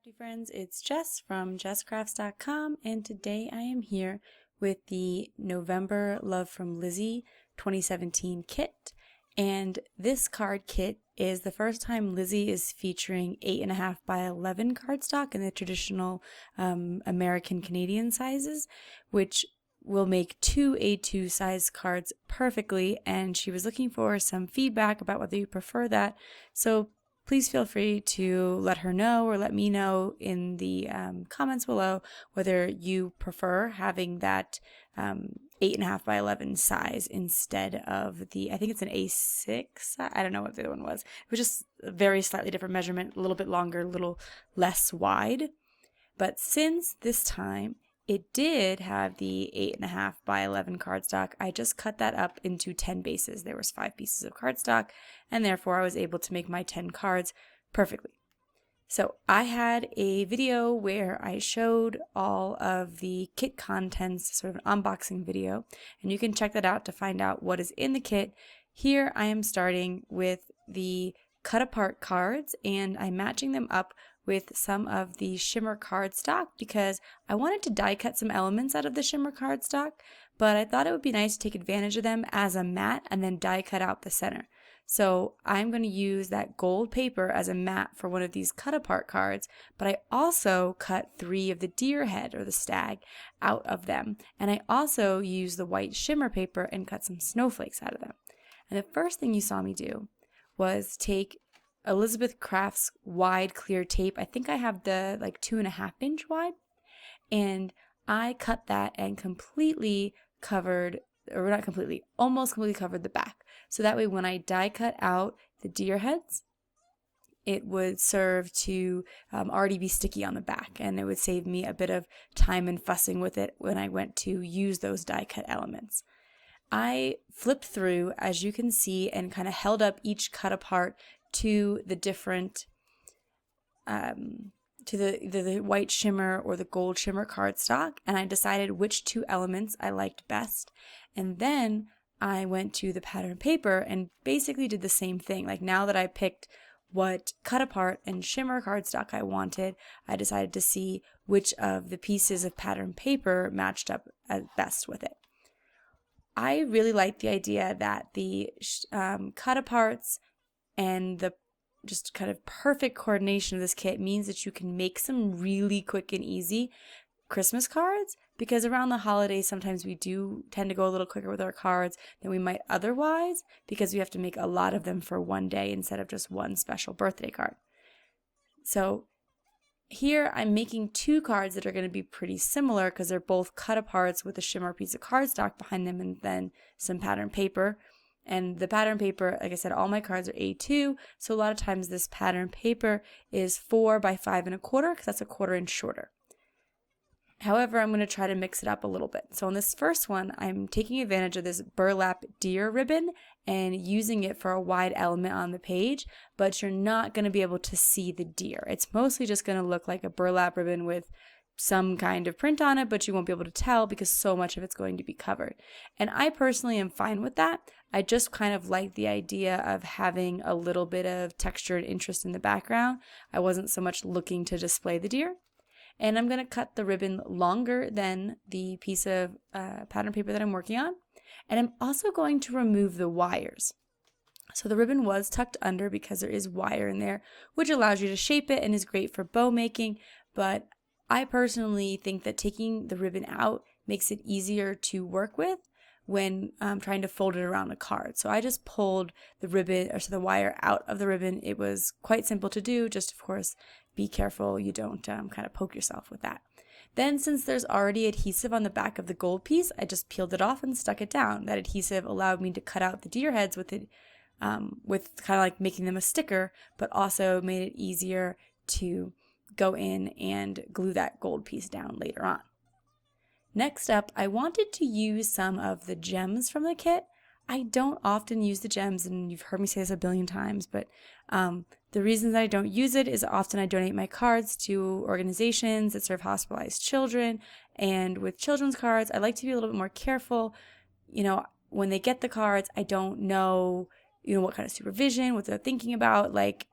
Crafty friends, it's Jess from jesscrafts.com, and today I am here with the November Love from Lizi 2017 kit. And this card kit is the first time Lizi is featuring 8.5 by 11 cardstock in the traditional American Canadian sizes, which will make two A2 size cards perfectly. And she was looking for some feedback about whether you prefer that. So please feel free to let her know or let me know in the comments below whether you prefer having that 8.5 by 11 size instead of the, I think it's an A6. I don't know what the other one was. It was just a very slightly different measurement, a little bit longer, a little less wide. But since this time it did have the 8.5 by 11 cardstock, I just cut that up into 10 bases. There was 5 pieces of cardstock, and therefore I was able to make my 10 cards perfectly. So I had a video where I showed all of the kit contents, sort of an unboxing video, and you can check that out to find out what is in the kit. Here I am starting with the cut apart cards, and I'm matching them up with some of the shimmer cardstock because I wanted to die cut some elements out of the shimmer cardstock, but I thought it would be nice to take advantage of them as a mat and then die cut out the center. So I'm going to use that gold paper as a mat for one of these cut apart cards, but I also cut 3 of the deer head or the stag out of them, and I also used the white shimmer paper and cut some snowflakes out of them. And the first thing you saw me do was take Elizabeth Craft's wide clear tape. I think I have the like 2.5 inch wide, and I cut that and completely covered, or not completely, almost completely covered the back. So that way when I die cut out the deer heads, it would serve to already be sticky on the back, and it would save me a bit of time and fussing with it when I went to use those die cut elements. I flipped through, as you can see, and kind of held up each cut apart to the different, to the white shimmer or the gold shimmer cardstock, and I decided which 2 elements I liked best. And then I went to the pattern paper and basically did the same thing. Like, now that I picked what cut apart and shimmer cardstock I wanted, I decided to see which of the pieces of pattern paper matched up best with it. I really like the idea that the cut aparts and the just kind of perfect coordination of this kit means that you can make some really quick and easy Christmas cards, because around the holidays sometimes we do tend to go a little quicker with our cards than we might otherwise, because we have to make a lot of them for one day instead of just one special birthday card. So here I'm making 2 cards that are going to be pretty similar because they're both cut aparts with a shimmer piece of cardstock behind them and then some pattern paper. And the pattern paper, like I said, all my cards are A2, so a lot of times this pattern paper is 4 by 5.25 because that's a 1/4 inch shorter. However, I'm going to try to mix it up a little bit. So on this first one, I'm taking advantage of this burlap deer ribbon and using it for a wide element on the page, but you're not going to be able to see the deer. It's mostly just going to look like a burlap ribbon with some kind of print on it, but you won't be able to tell because so much of it's going to be covered. And I personally am fine with that. I just kind of like the idea of having a little bit of texture and interest in the background. I wasn't so much looking to display the deer. And I'm going to cut the ribbon longer than the piece of pattern paper that I'm working on. And I'm also going to remove the wires. So the ribbon was tucked under because there is wire in there, which allows you to shape it and is great for bow making. But I personally think that taking the ribbon out makes it easier to work with when trying to fold it around a card. So I just pulled the ribbon, or so the wire out of the ribbon. It was quite simple to do, just of course be careful you don't kind of poke yourself with that. Then, since there's already adhesive on the back of the gold piece, I just peeled it off and stuck it down. That adhesive allowed me to cut out the deer heads with it, with kind of like making them a sticker, but also made it easier to go in and glue that gold piece down later on. Next up, I wanted to use some of the gems from the kit. I don't often use the gems, and you've heard me say this a billion times, but the reason that I don't use it is often I donate my cards to organizations that serve hospitalized children, and with children's cards, I like to be a little bit more careful. You know, when they get the cards, I don't know, what kind of supervision, what they're thinking about. Like,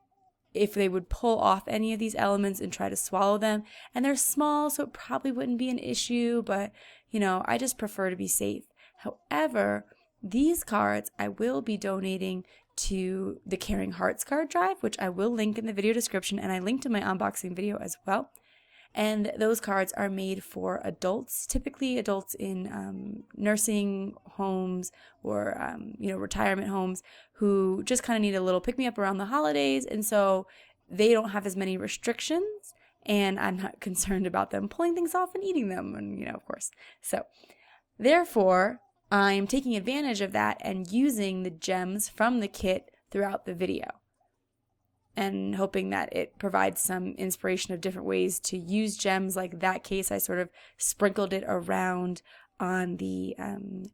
if they would pull off any of these elements and try to swallow them. And they're small, so it probably wouldn't be an issue, but you know, I just prefer to be safe. However, these cards I will be donating to the Caring Hearts card drive, which I will link in the video description, and I linked in my unboxing video as well. And those cards are made for adults, typically adults in nursing homes or you know, retirement homes, who just kind of need a little pick-me-up around the holidays, and so they don't have as many restrictions, and I'm not concerned about them pulling things off and eating them, and you know, of course. So therefore, I'm taking advantage of that and using the gems from the kit throughout the video, and hoping that it provides some inspiration of different ways to use gems. Like that case, I sort of sprinkled it around on the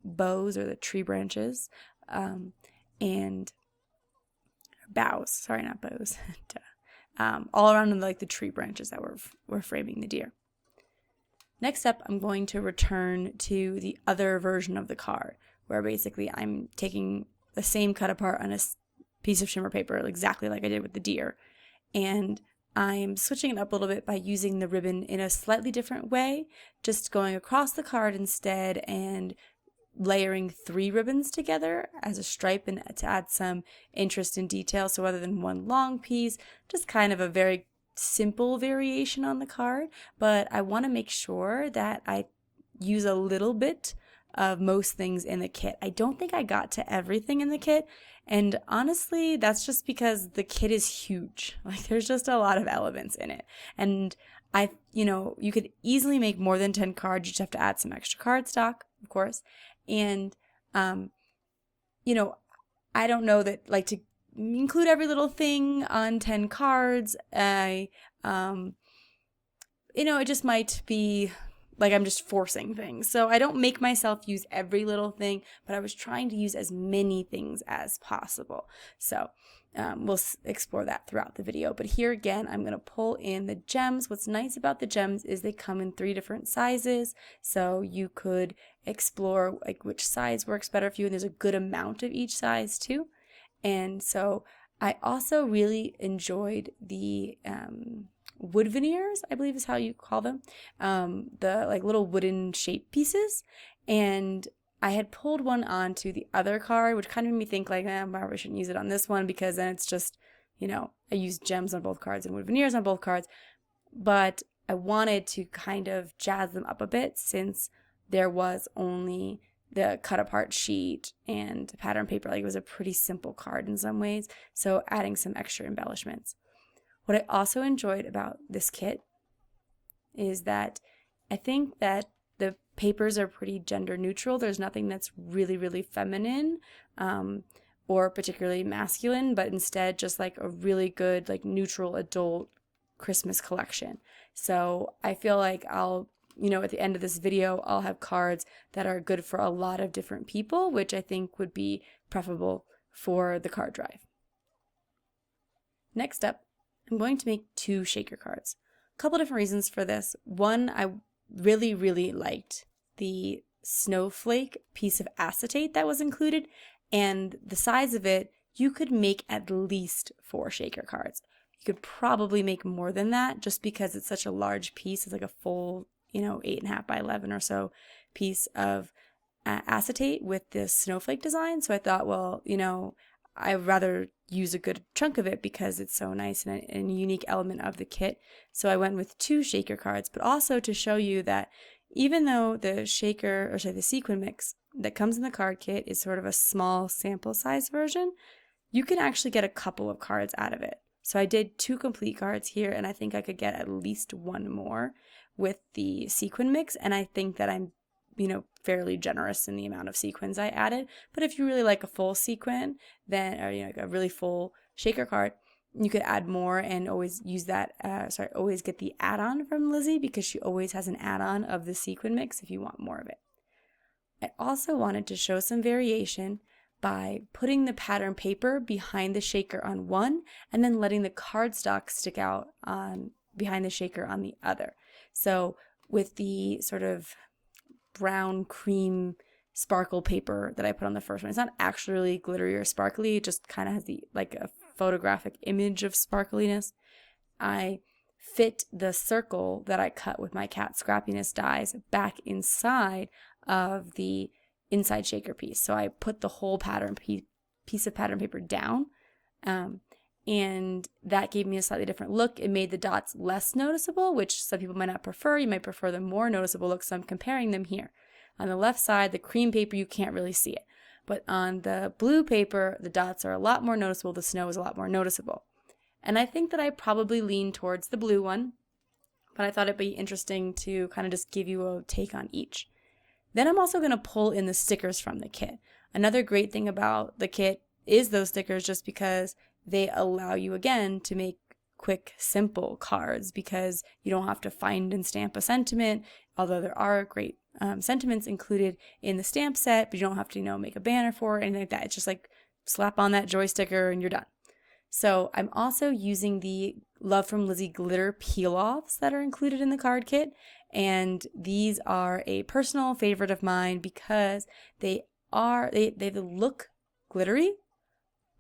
boughs or the tree branches and boughs, sorry, not bows, all around like the tree branches that were framing the deer. Next up, I'm going to return to the other version of the card, where basically I'm taking the same cut apart on a piece of shimmer paper, exactly like I did with the deer, and I'm switching it up a little bit by using the ribbon in a slightly different way, just going across the card instead and layering 3 ribbons together as a stripe and to add some interest and detail. So rather than one long piece, just kind of a very simple variation on the card, but I want to make sure that I use a little bit of most things in the kit. I don't think I got to everything in the kit, and honestly, that's just because the kit is huge. Like, there's just a lot of elements in it, and you know, you could easily make more than 10 cards. You just have to add some extra cardstock, of course, and you know, I don't know that, like, to include every little thing on 10 cards, you know, it just might be like I'm just forcing things. So I don't make myself use every little thing, but I was trying to use as many things as possible. So we'll explore that throughout the video. But here again, I'm going to pull in the gems. What's nice about the gems is they come in 3 different sizes. So you could explore like which size works better for you, and there's a good amount of each size too. And so I also really enjoyed the wood veneers, I believe is how you call them, the like little wooden shape pieces. And I had pulled one onto the other card, which kind of made me think like, I probably shouldn't use it on this one, because then it's just, you know, I used gems on both cards and wood veneers on both cards. But I wanted to kind of jazz them up a bit, since there was only the cut apart sheet and pattern paper. Like, it was a pretty simple card in some ways, so adding some extra embellishments. What I also enjoyed about this kit is that I think that the papers are pretty gender neutral. There's nothing that's really, really feminine or particularly masculine, but instead just like a really good, like, neutral adult Christmas collection. So I feel like I'll, you know, at the end of this video, I'll have cards that are good for a lot of different people, which I think would be preferable for the card drive. Next up, I'm going to make 2 shaker cards. A couple different reasons for this. One, I really, really liked the snowflake piece of acetate that was included, and the size of it, you could make at least 4 shaker cards. You could probably make more than that, just because it's such a large piece. It's like a full, you know, 8.5 by 11 or so piece of acetate with this snowflake design. So I thought, well, you know, I'd rather use a good chunk of it because it's so nice and a unique element of the kit. So I went with 2 shaker cards, but also to show you that even though the the sequin mix that comes in the card kit is sort of a small sample size version, you can actually get a couple of cards out of it. So I did 2 complete cards here, and I think I could get at least 1 more with the sequin mix, and I think that I'm, you know, fairly generous in the amount of sequins I added. But if you really like a full sequin, then, or, you know, like a really full shaker card, you could add more and always use that, always get the add-on from Lizi, because she always has an add-on of the sequin mix if you want more of it. I also wanted to show some variation by putting the pattern paper behind the shaker on one, and then letting the cardstock stick out on behind the shaker on the other. So with the sort of brown cream sparkle paper that I put on the first one, it's not actually really glittery or sparkly, it just kind of has the like a photographic image of sparkliness, I fit the circle that I cut with my cat scrappiness dies back inside of the inside shaker piece. So I put the whole pattern piece of pattern paper down, and that gave me a slightly different look. It made the dots less noticeable, which some people might not prefer. You might prefer the more noticeable look, so I'm comparing them here. On the left side, the cream paper, you can't really see it. But on the blue paper, the dots are a lot more noticeable. The snow is a lot more noticeable. And I think that I probably lean towards the blue one, but I thought it'd be interesting to kind of just give you a take on each. Then I'm also going to pull in the stickers from the kit. Another great thing about the kit is those stickers, just because they allow you, again, to make quick, simple cards, because you don't have to find and stamp a sentiment, although there are great sentiments included in the stamp set, but you don't have to, make a banner for it or anything like that. It's just like slap on that joy sticker and you're done. So I'm also using the Love from Lizi glitter peel-offs that are included in the card kit, and these are a personal favorite of mine because they look glittery,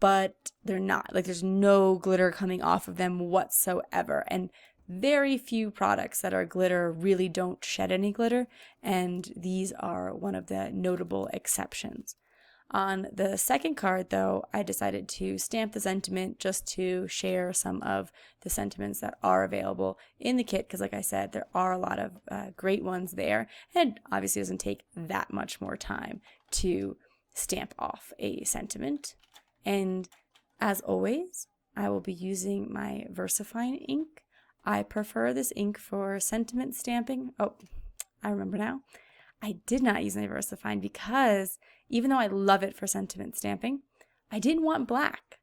but they're not. Like, there's no glitter coming off of them whatsoever, and very few products that are glitter really don't shed any glitter, and these are one of the notable exceptions. On the second card, though, I decided to stamp the sentiment just to share some of the sentiments that are available in the kit, because like I said, there are a lot of great ones there, and it obviously doesn't take that much more time to stamp off a sentiment. And as always, I will be using my VersaFine ink. I prefer this ink for sentiment stamping. Oh, I remember now. I did not use my VersaFine because even though I love it for sentiment stamping, I didn't want black.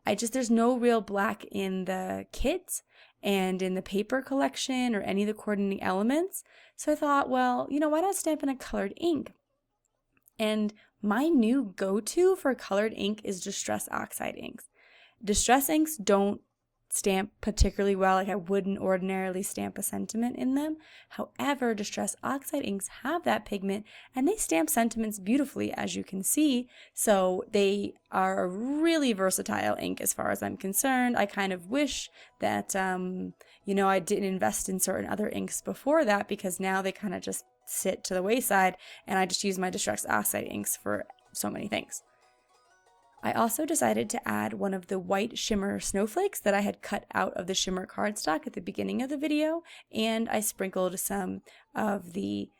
There's no real black in the kit and in the paper collection or any of the coordinating elements. So I thought, well, why not stamp in a colored ink? And my new go-to for colored ink is Distress Oxide inks. Distress inks don't stamp particularly well, like I wouldn't ordinarily stamp a sentiment in them. However, Distress Oxide inks have that pigment and they stamp sentiments beautifully, as you can see. So they are a really versatile ink as far as I'm concerned. I kind of wish that, I didn't invest in certain other inks before that, because now they kind of just sit to the wayside and I just use my Distress Oxide inks for so many things. I also decided to add one of the white shimmer snowflakes that I had cut out of the shimmer cardstock at the beginning of the video, and I sprinkled some of the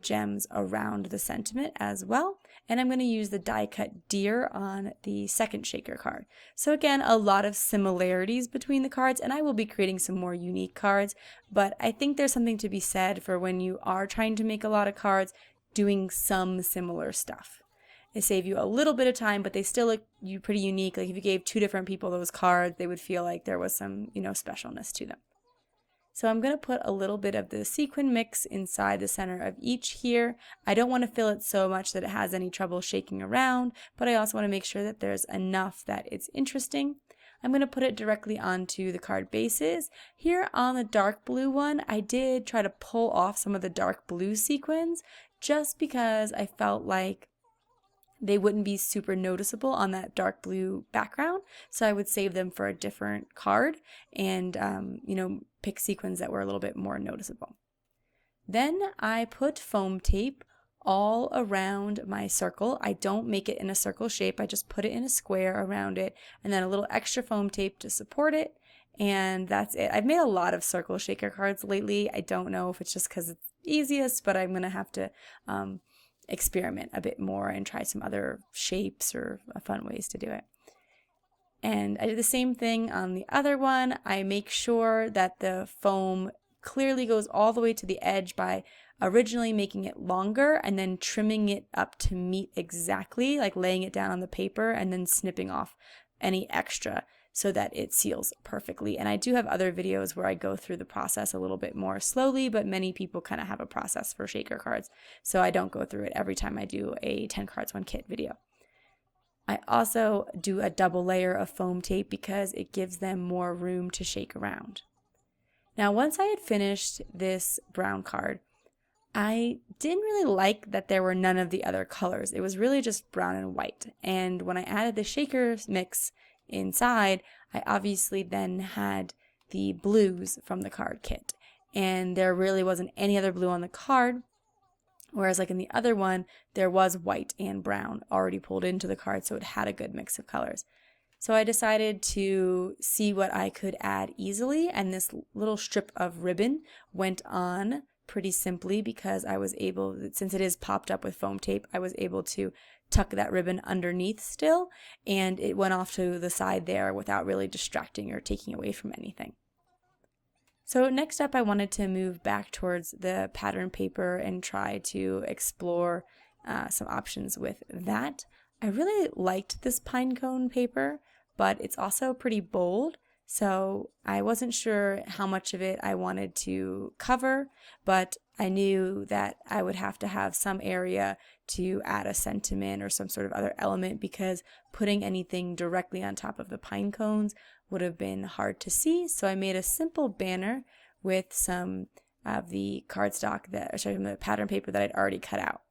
gems around the sentiment as well. And I'm going to use the die cut deer on the second shaker card. So again, a lot of similarities between the cards, and I will be creating some more unique cards, but I think there's something to be said for when you are trying to make a lot of cards, doing some similar stuff. They save you a little bit of time, but they still look pretty unique. Like if you gave two different people those cards, they would feel like there was some, specialness to them. So I'm going to put a little bit of the sequin mix inside the center of each here. I don't want to fill it so much that it has any trouble shaking around, but I also want to make sure that there's enough that it's interesting. I'm going to put it directly onto the card bases. Here on the dark blue one, I did try to pull off some of the dark blue sequins just because I felt like they wouldn't be super noticeable on that dark blue background. So I would save them for a different card and, pick sequins that were a little bit more noticeable. Then I put foam tape all around my circle. I don't make it in a circle shape. I just put it in a square around it and then a little extra foam tape to support it. And that's it. I've made a lot of circle shaker cards lately. I don't know if it's just because it's easiest, but I'm going to have to experiment a bit more and try some other shapes or fun ways to do it. And I did the same thing on the other one. I make sure that the foam clearly goes all the way to the edge by originally making it longer and then trimming it up to meet exactly, like laying it down on the paper and then snipping off any extra so that it seals perfectly. And I do have other videos where I go through the process a little bit more slowly, but many people kind of have a process for shaker cards, so I don't go through it every time I do a 10 cards 1 kit video. I also do a double layer of foam tape because it gives them more room to shake around. Now, once I had finished this brown card, I didn't really like that there were none of the other colors. It was really just brown and white. And when I added the shaker mix inside, I obviously then had the blues from the card kit. And there really wasn't any other blue on the card, whereas like in the other one, there was white and brown already pulled into the card, so it had a good mix of colors. So I decided to see what I could add easily, and this little strip of ribbon went on pretty simply because I was able, since it is popped up with foam tape, I was able to tuck that ribbon underneath still, and it went off to the side there without really distracting or taking away from anything. So next up, I wanted to move back towards the pattern paper and try to explore some options with that. I really liked this pine cone paper, but it's also pretty bold, so I wasn't sure how much of it I wanted to cover, but I knew that I would have to have some area to add a sentiment or some sort of other element, because putting anything directly on top of the pine cones would have been hard to see. So I made a simple banner with some of the cardstock the pattern paper that I'd already cut out.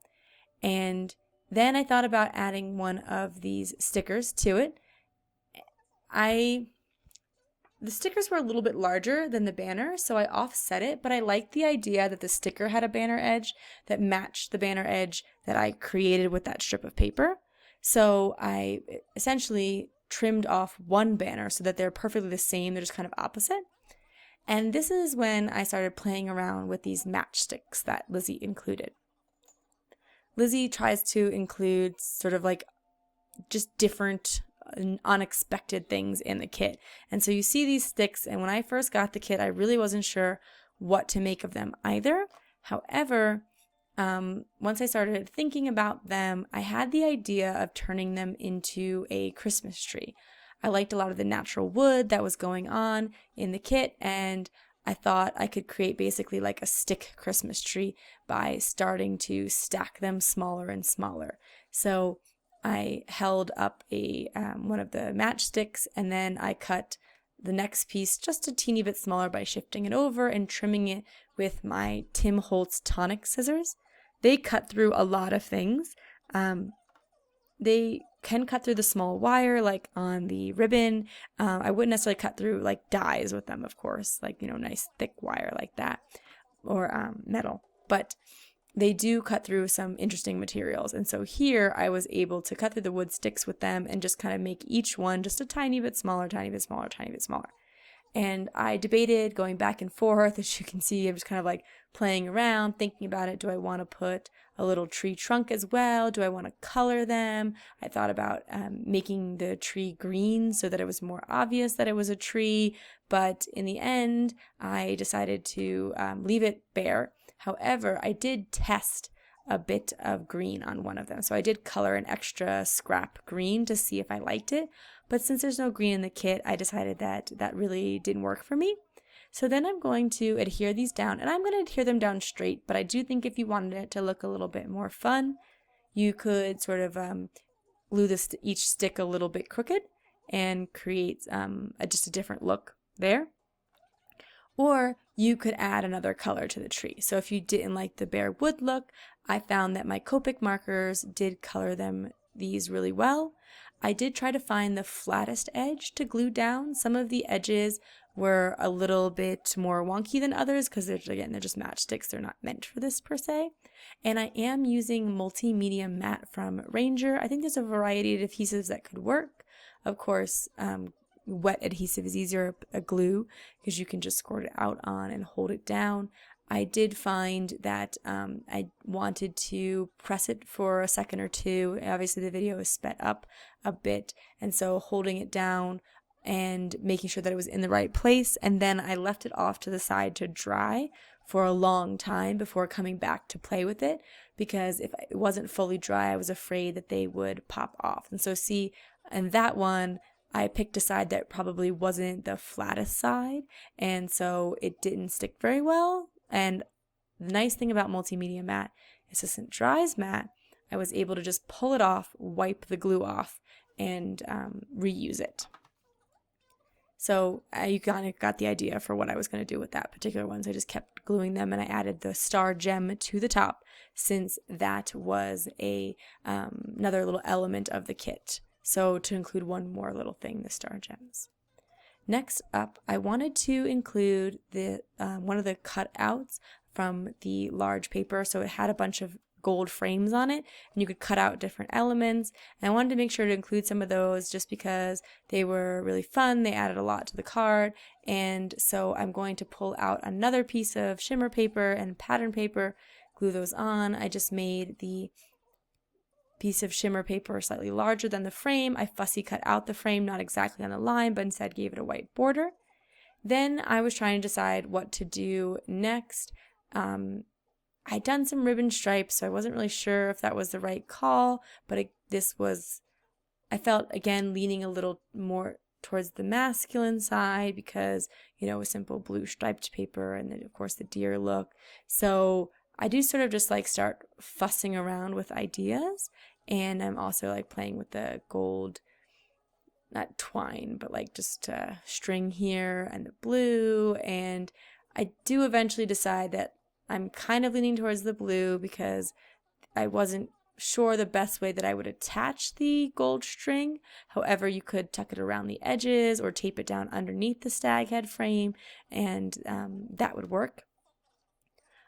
And then I thought about adding one of these stickers to it. The stickers were a little bit larger than the banner, so I offset it, but I liked the idea that the sticker had a banner edge that matched the banner edge that I created with that strip of paper. So I essentially trimmed off one banner so that they're perfectly the same, they're just kind of opposite. And this is when I started playing around with these matchsticks that Lizi included. Lizi tries to include sort of like just different unexpected things in the kit. And so you see these sticks, and when I first got the kit, I really wasn't sure what to make of them either. However, once I started thinking about them, I had the idea of turning them into a Christmas tree. I liked a lot of the natural wood that was going on in the kit, and I thought I could create basically like a stick Christmas tree by starting to stack them smaller and smaller. So I held up one of the matchsticks, and then I cut the next piece just a teeny bit smaller by shifting it over and trimming it with my Tim Holtz tonic scissors. They cut through a lot of things. They can cut through the small wire, like on the ribbon. I wouldn't necessarily cut through like dies with them, of course, like, nice thick wire like that, or metal. But they do cut through some interesting materials. And so here I was able to cut through the wood sticks with them and just kind of make each one just a tiny bit smaller, tiny bit smaller, tiny bit smaller. And I debated going back and forth. As you can see, I'm just kind of like playing around, thinking about it. Do I want to put a little tree trunk as well? Do I want to color them? I thought about making the tree green so that it was more obvious that it was a tree. But in the end, I decided to leave it bare. However, I did test a bit of green on one of them. So I did color an extra scrap green to see if I liked it. But since there's no green in the kit, I decided that that really didn't work for me. So then I'm going to adhere these down, and I'm going to adhere them down straight. But I do think if you wanted it to look a little bit more fun, you could sort of glue each stick a little bit crooked and create just a different look there. Or you could add another color to the tree. So if you didn't like the bare wood look, I found that my Copic markers did color these really well. I did try to find the flattest edge to glue down. Some of the edges were a little bit more wonky than others because they're just matchsticks. They're not meant for this per se. And I am using multimedia matte from Ranger. I think there's a variety of adhesives that could work. Of course, wet adhesive is easier, a glue, because you can just squirt it out on and hold it down. I did find that I wanted to press it for a second or two. Obviously the video is sped up a bit, and so holding it down and making sure that it was in the right place, and then I left it off to the side to dry for a long time before coming back to play with it, because if it wasn't fully dry, I was afraid that they would pop off. And so see, and that one, I picked a side that probably wasn't the flattest side, and so it didn't stick very well. And the nice thing about multimedia matte is since it dries matte, I was able to just pull it off, wipe the glue off, and reuse it. So you kind of got the idea for what I was going to do with that particular one. So I just kept gluing them, and I added the star gem to the top since that was another little element of the kit So to include one more little thing, the star gems. Next up, I wanted to include the one of the cutouts from the large paper. So it had a bunch of gold frames on it, and you could cut out different elements. And I wanted to make sure to include some of those just because they were really fun. They added a lot to the card. And so I'm going to pull out another piece of shimmer paper and pattern paper, glue those on. I just made the piece of shimmer paper slightly larger than the frame. I fussy cut out the frame, not exactly on the line, but instead gave it a white border. Then I was trying to decide what to do next. I'd done some ribbon stripes, so I wasn't really sure if that was the right call, but I felt, again, leaning a little more towards the masculine side because, you know, a simple blue striped paper and then, of course, the deer look. So I do sort of just like start fussing around with ideas, and I'm also like playing with the gold, not twine, but like just string here and the blue, and I do eventually decide that I'm kind of leaning towards the blue because I wasn't sure the best way that I would attach the gold string. However, you could tuck it around the edges or tape it down underneath the stag head frame, and that would work.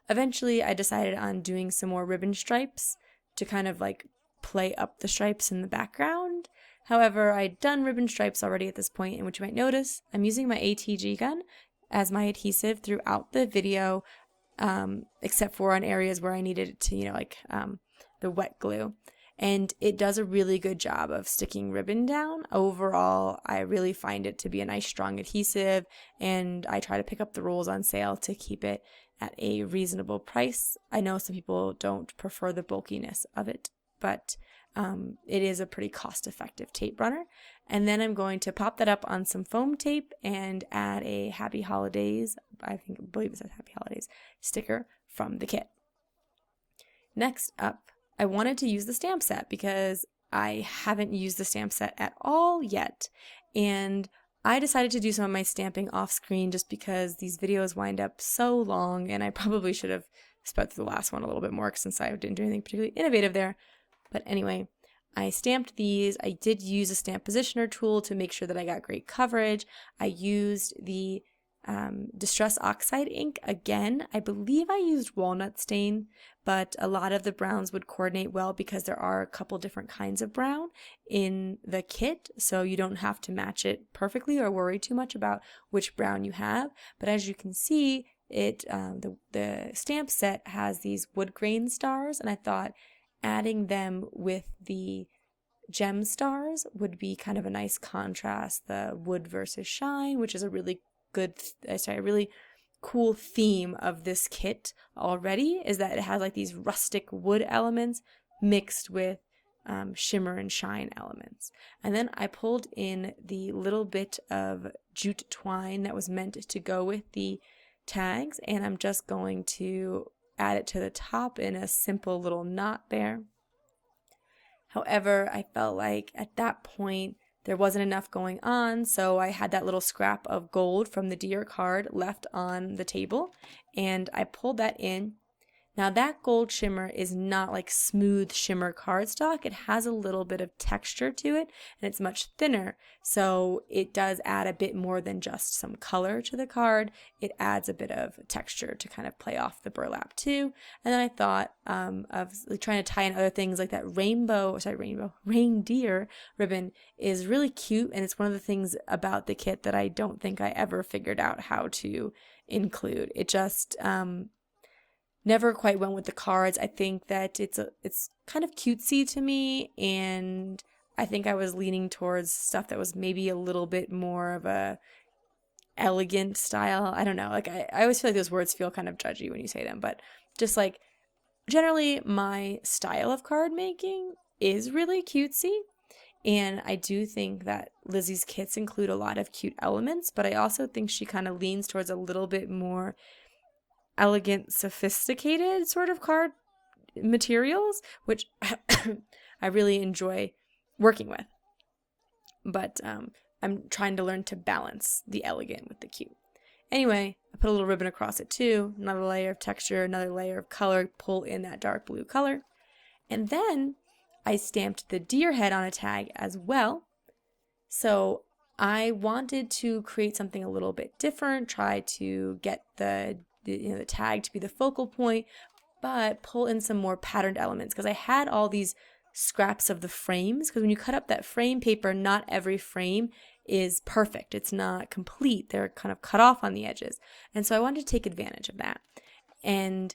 Eventually, I decided on doing some more ribbon stripes to kind of like play up the stripes in the background. However, I'd done ribbon stripes already at this point, in which you might notice I'm using my ATG gun as my adhesive throughout the video, except for on areas where I needed it to, you know, like the wet glue. And it does a really good job of sticking ribbon down. Overall, I really find it to be a nice strong adhesive, and I try to pick up the rolls on sale to keep it at a reasonable price. I know some people don't prefer the bulkiness of it, but it is a pretty cost-effective tape runner. And then I'm going to pop that up on some foam tape and add a Happy Holidays, I believe it says Happy Holidays, sticker from the kit. Next up, I wanted to use the stamp set because I haven't used the stamp set at all yet. And I decided to do some of my stamping off screen just because these videos wind up so long, and I probably should have sped through the last one a little bit more since I didn't do anything particularly innovative there. But anyway, I stamped these. I did use a stamp positioner tool to make sure that I got great coverage. I used the Distress Oxide ink again. I believe I used walnut stain, but a lot of the browns would coordinate well because there are a couple different kinds of brown in the kit, so you don't have to match it perfectly or worry too much about which brown you have. But as you can see, the stamp set has these wood grain stars, and I thought adding them with the gem stars would be kind of a nice contrast, the wood versus shine, which is a really cool theme of this kit already, is that it has like these rustic wood elements mixed with shimmer and shine elements. And then I pulled in the little bit of jute twine that was meant to go with the tags, and I'm just going to add it to the top in a simple little knot there. However, I felt like at that point there wasn't enough going on, so I had that little scrap of gold from the deer card left on the table, and I pulled that in. Now that gold shimmer is not like smooth shimmer cardstock. It has a little bit of texture to it, and it's much thinner, so it does add a bit more than just some color to the card. It adds a bit of texture to kind of play off the burlap too. And then I thought of like trying to tie in other things, like that reindeer ribbon is really cute, and it's one of the things about the kit that I don't think I ever figured out how to include. It just never quite went with the cards. I think that it's kind of cutesy to me, and I think I was leaning towards stuff that was maybe a little bit more of a elegant style. I don't know. Like I always feel like those words feel kind of judgy when you say them, but just like generally my style of card making is really cutesy. And I do think that Lizi's kits include a lot of cute elements, but I also think she kind of leans towards a little bit more elegant, sophisticated sort of card materials, which I really enjoy working with. But I'm trying to learn to balance the elegant with the cute. Anyway, I put a little ribbon across it too, another layer of texture, another layer of color, pull in that dark blue color. And then I stamped the deer head on a tag as well. So I wanted to create something a little bit different, try to get the tag to be the focal point, but pull in some more patterned elements because I had all these scraps of the frames, because when you cut up that frame paper, not every frame is perfect. It's not complete. They're kind of cut off on the edges. And so I wanted to take advantage of that. And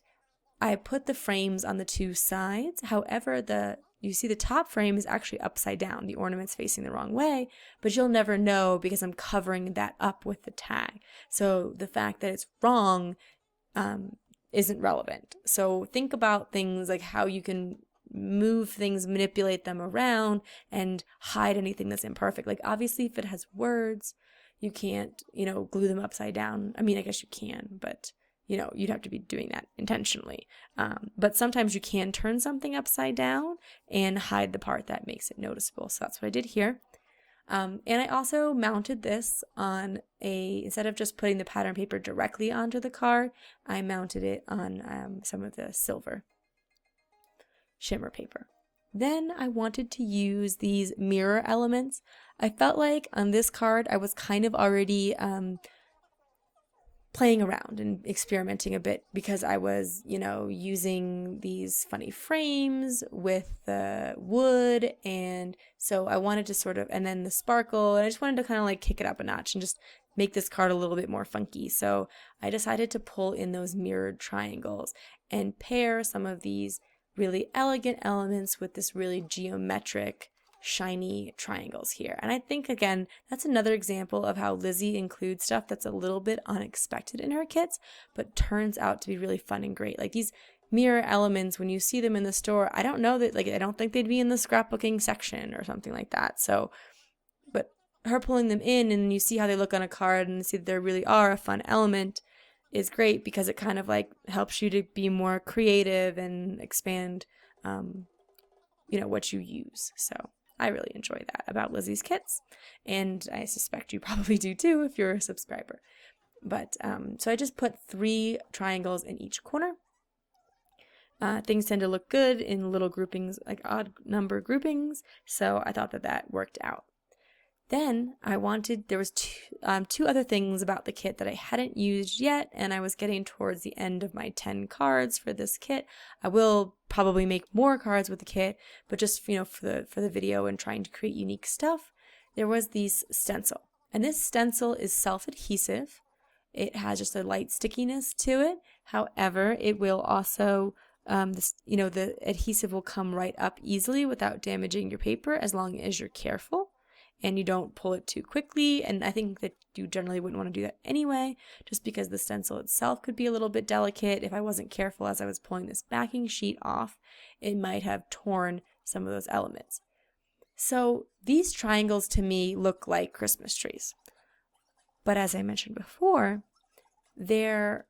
I put the frames on the two sides. However, you see the top frame is actually upside down. The ornament's facing the wrong way, but you'll never know because I'm covering that up with the tag. So the fact that it's wrong isn't relevant. So think about things like how you can move things, manipulate them around, and hide anything that's imperfect. Like obviously if it has words, you can't, glue them upside down. I mean, I guess you can, but you'd have to be doing that intentionally. But sometimes you can turn something upside down and hide the part that makes it noticeable. So that's what I did here. And I also mounted this on instead of just putting the pattern paper directly onto the card, I mounted it on some of the silver shimmer paper. Then I wanted to use these mirror elements. I felt like on this card I was kind of already playing around and experimenting a bit because I was, using these funny frames with the wood, and so I wanted to and then the sparkle, and I just wanted to kind of like kick it up a notch and just make this card a little bit more funky. So I decided to pull in those mirrored triangles and pair some of these really elegant elements with this really geometric shiny triangles here. And I think, again, that's another example of how Lizi includes stuff that's a little bit unexpected in her kits, but turns out to be really fun and great. Like these mirror elements, when you see them in the store, I don't know that, I don't think they'd be in the scrapbooking section or something like that. So, but her pulling them in and you see how they look on a card and see that they really are a fun element is great because it kind of helps you to be more creative and expand, what you use. So I really enjoy that about Lizi's kits, and I suspect you probably do too if you're a subscriber. But so I just put 3 triangles in each corner. Things tend to look good in little groupings, like odd number groupings, so I thought that worked out. Then there was two other things about the kit that I hadn't used yet, and I was getting towards the end of my 10 cards for this kit. I will probably make more cards with the kit, but just for the video and trying to create unique stuff, there was this stencil. And this stencil is self-adhesive. It has just a light stickiness to it. However, it will also the adhesive will come right up easily without damaging your paper as long as you're careful and you don't pull it too quickly. And I think that you generally wouldn't want to do that anyway, just because the stencil itself could be a little bit delicate. If I wasn't careful as I was pulling this backing sheet off, it might have torn some of those elements. So these triangles to me look like Christmas trees. But as I mentioned before, there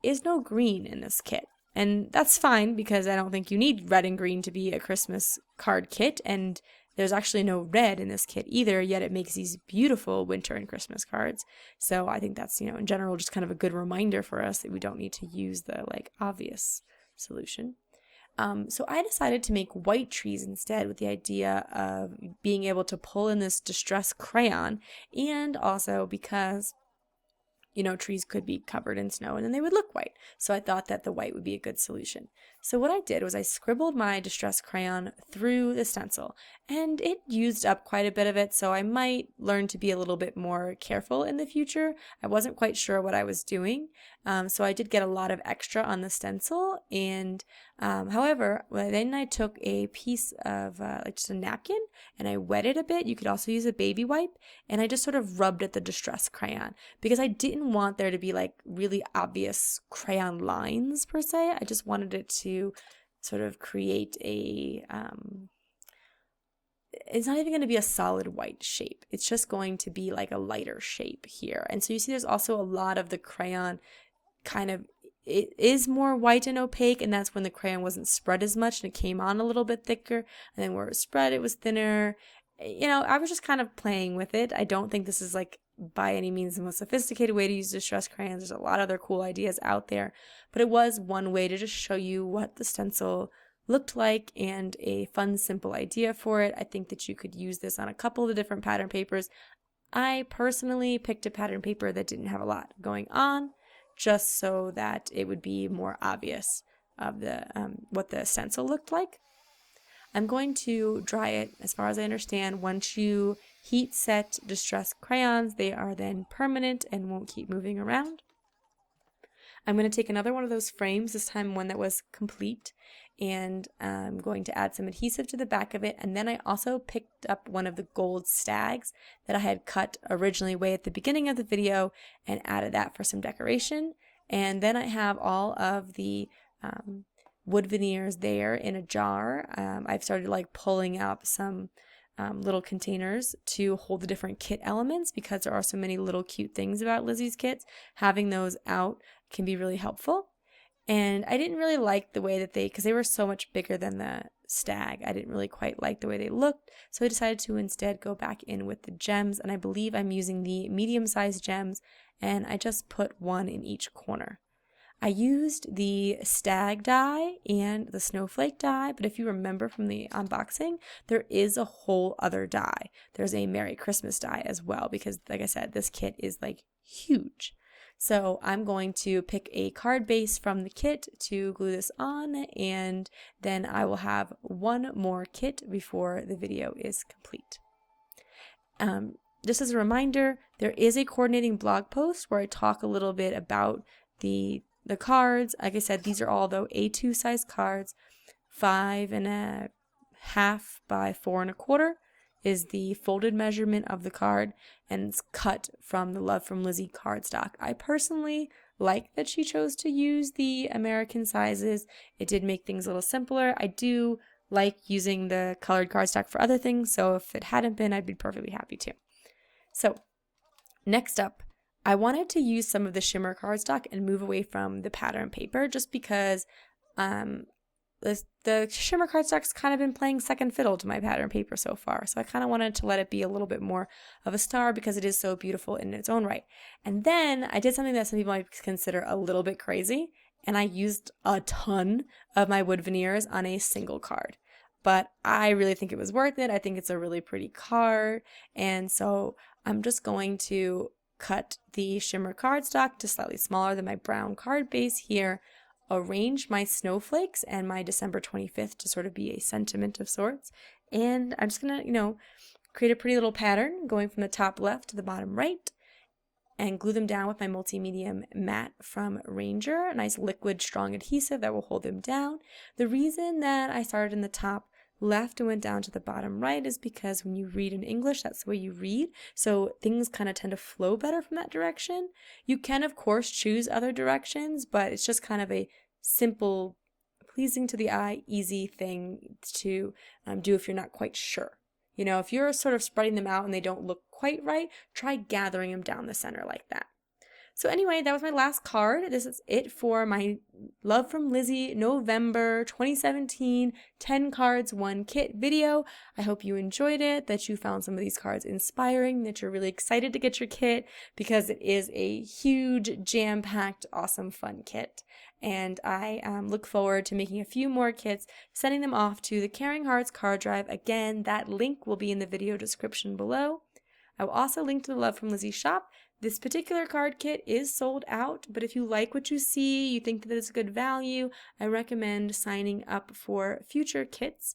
is no green in this kit. And that's fine because I don't think you need red and green to be a Christmas card kit, and there's actually no red in this kit either, yet it makes these beautiful winter and Christmas cards. So I think that's, in general, just kind of a good reminder for us that we don't need to use the obvious solution. So I decided to make white trees instead, with the idea of being able to pull in this distress crayon, and also because trees could be covered in snow and then they would look white. So I thought that the white would be a good solution. So what I did was I scribbled my distress crayon through the stencil, and it used up quite a bit of it, so I might learn to be a little bit more careful in the future. I wasn't quite sure what I was doing, so I did get a lot of extra on the stencil, and however, then I took a piece of just a napkin and I wet it a bit. You could also use a baby wipe, and I just sort of rubbed at the distress crayon because I didn't want there to be really obvious crayon lines per se. I just wanted it to sort of create a it's not even going to be a solid white shape. It's just going to be like a lighter shape here. And so you see there's also a lot of the crayon it is more white and opaque, and that's when the crayon wasn't spread as much and it came on a little bit thicker, and then where it was spread it was thinner. I was just kind of playing with it. I don't think this is by any means the most sophisticated way to use distress crayons. There's a lot of other cool ideas out there, but it was one way to just show you what the stencil looked like and a fun, simple idea for it. I think that you could use this on a couple of different pattern papers. I personally picked a pattern paper that didn't have a lot going on, just so that it would be more obvious of the what the stencil looked like. I'm going to dry it, as far as I understand. Once you heat set distress crayons, they are then permanent and won't keep moving around. I'm going to take another one of those frames, this time one that was complete, and I'm going to add some adhesive to the back of it. And then I also picked up one of the gold stags that I had cut originally way at the beginning of the video and added that for some decoration. And then I have all of the wood veneers there in a jar. I've started like pulling out some little containers to hold the different kit elements, because there are so many little cute things about Lizi's kits. Having those out can be really helpful. And I didn't really like the way that because they were so much bigger than the stag, I didn't really quite like the way they looked, so I decided to instead go back in with the gems, and I believe I'm using the medium-sized gems, and I just put one in each corner. I used the stag die and the snowflake die, but if you remember from the unboxing, there is a whole other die. There's a Merry Christmas die as well, because like I said, this kit is like huge. So I'm going to pick a card base from the kit to glue this on, and then I will have one more kit before the video is complete. Just as a reminder, there is a coordinating blog post where I talk a little bit about the cards. Like I said, these are all though A2 size cards. 5.5 by 4.25 is the folded measurement of the card, and it's cut from the Love from Lizi cardstock. I personally like that she chose to use the American sizes. It did make things a little simpler. I do like using the colored cardstock for other things, so if it hadn't been, I'd be perfectly happy to. So next up, I wanted to use some of the shimmer cardstock and move away from the pattern paper, just because the shimmer cardstock's kind of been playing second fiddle to my pattern paper so far. So I kind of wanted to let it be a little bit more of a star, because it is so beautiful in its own right. And then I did something that some people might consider a little bit crazy, and I used a ton of my wood veneers on a single card. But I really think it was worth it. I think it's a really pretty card, and so I'm just going to cut the shimmer cardstock to slightly smaller than my brown card base here, arrange my snowflakes and my December 25th to sort of be a sentiment of sorts, and I'm just gonna, create a pretty little pattern going from the top left to the bottom right, and glue them down with my multi-medium matte from Ranger, a nice liquid strong adhesive that will hold them down. The reason that I started in the top left and went down to the bottom right is because when you read in English, that's the way you read, so things kind of tend to flow better from that direction. You can of course choose other directions, but it's just kind of a simple, pleasing to the eye, easy thing to do if you're not quite sure. If you're sort of spreading them out and they don't look quite right, try gathering them down the center like that. So anyway, that was my last card. This is it for my Love from Lizi November 2017 10 cards 1 kit video. I hope you enjoyed it, that you found some of these cards inspiring, that you're really excited to get your kit, because it is a huge, jam-packed, awesome, fun kit. And I look forward to making a few more kits, sending them off to the Caring Hearts card drive. Again, that link will be in the video description below. I will also link to the Love from Lizi shop. This particular card kit is sold out, but if you like what you see, you think that it's good value, I recommend signing up for future kits,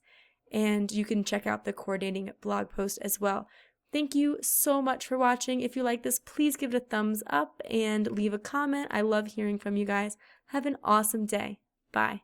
and you can check out the coordinating blog post as well. Thank you so much for watching. If you like this, please give it a thumbs up and leave a comment. I love hearing from you guys. Have an awesome day. Bye.